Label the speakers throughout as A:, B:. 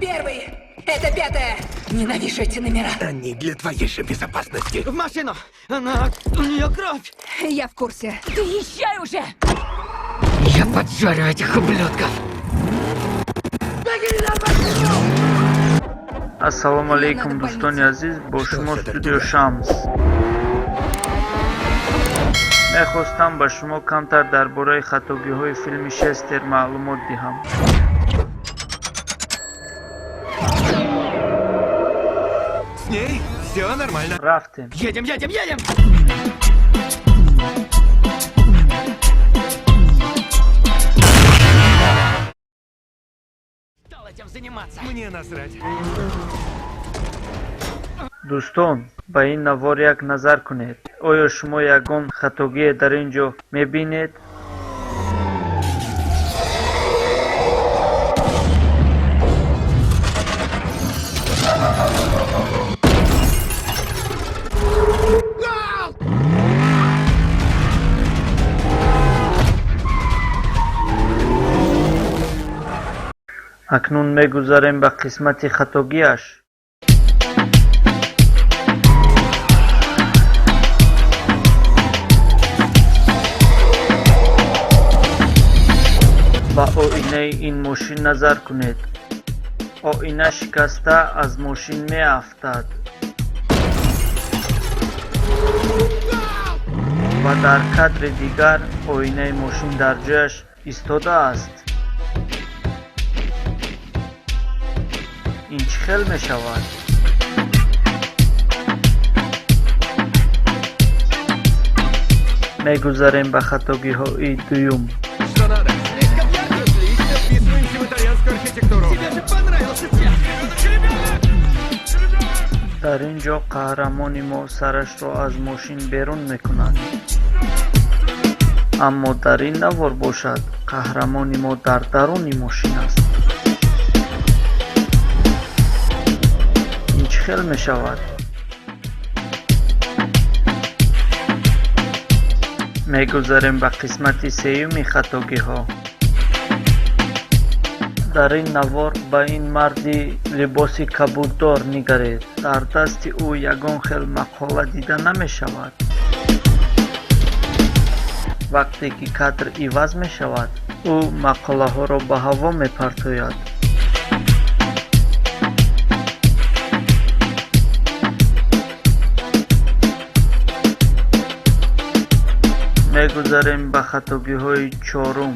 A: Первый. Это пятая. Ненавижу эти номера.
B: Они для твоей же безопасности.
C: В машину! У нее кровь!
A: Я в курсе. Ты езжай уже!
C: Я поджарю этих ублюдков!
D: Ассаламу алейкум, дӯстони азиз, бо шумо студио Шамс. мехостам ба шумо камтар дар бораи хатогиҳои филми Шестер маълумот диҳам.
B: С ней все нормально.
D: рафтем.
C: Едем! Стал этим заниматься!
B: Мне насрать.
D: дӯстон, ба ин навор як назар кунед. оё шумо ягон хатогие дар ин ҷо мебинед? акнун мегузарем ба қисмати хатогиаш. ба оинаи ин мошин назар кунед. оина шикаста аз мошин меафтад ва дар кадри дигар оинаи мошин дар ҷояш истодааст. ин чӣ хел мешавад? мегузарем ба хатогиҳои дуюм.
B: Что надо? Слишком ярко, отлично вписываемся в итальянскую архитектуру.
C: Тебе же понравился цвет!
D: дар ин ҷо қаҳрамони мо сарашро аз мошин берун мекунад. аммо дар ин навор бошад, қаҳрамони мо дар даруни мошин аст. ин чӣ хел мешавад? мегузарем ба қисмати сеюми хатогиҳо. дар ин навор ба ин марди либоси кабуддор нигаред. дар дасти ӯ ягон хел мақола дида намешавад. вақте ки кадр иваз мешавад, ӯ мақолаҳоро ба ҳаво мепартояд. мегузарем ба хатогиҳои чорум.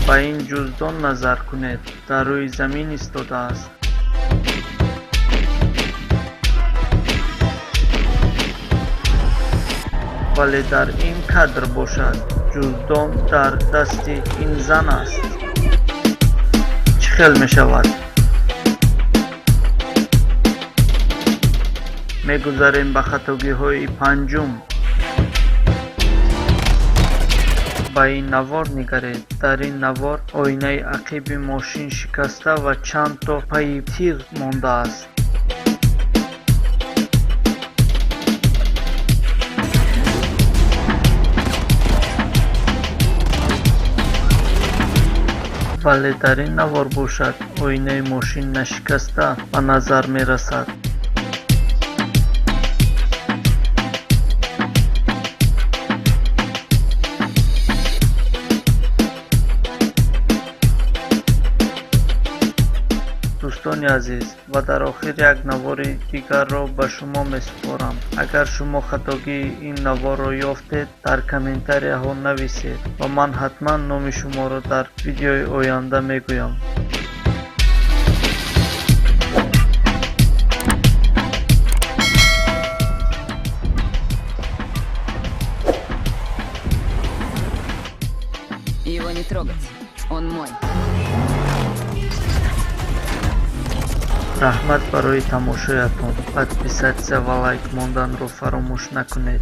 D: ба ин ҷуздон назар кунед. дар рӯи замин истодааст. вале дар ин кадр бошад, ҷуздон дар дасти ин зан аст. чӣ хел мешавад? мегузарем ба хатогиҳои панҷум. ба ин навор нигаред. дар ин навор оинаи ақиби мошин шикаста ва чанд то пайи тиғ мондааст. вале дар ин навор бошад, оинаи мошин нашикаста ба назар мерасад. дӯстони азиз, ва дар охир як навори дигарро ба шумо месупорам. агар шумо хатогии ин наворро ёфтед, дар комментарияҳо нависед ва ман ҳатман номи шуморо дар видеои оянда мегӯям.
A: Его не трогать. Он мой.
D: раҳмат барои тамошоятон. подписатсия ва лайк монданро фаромӯш накунед.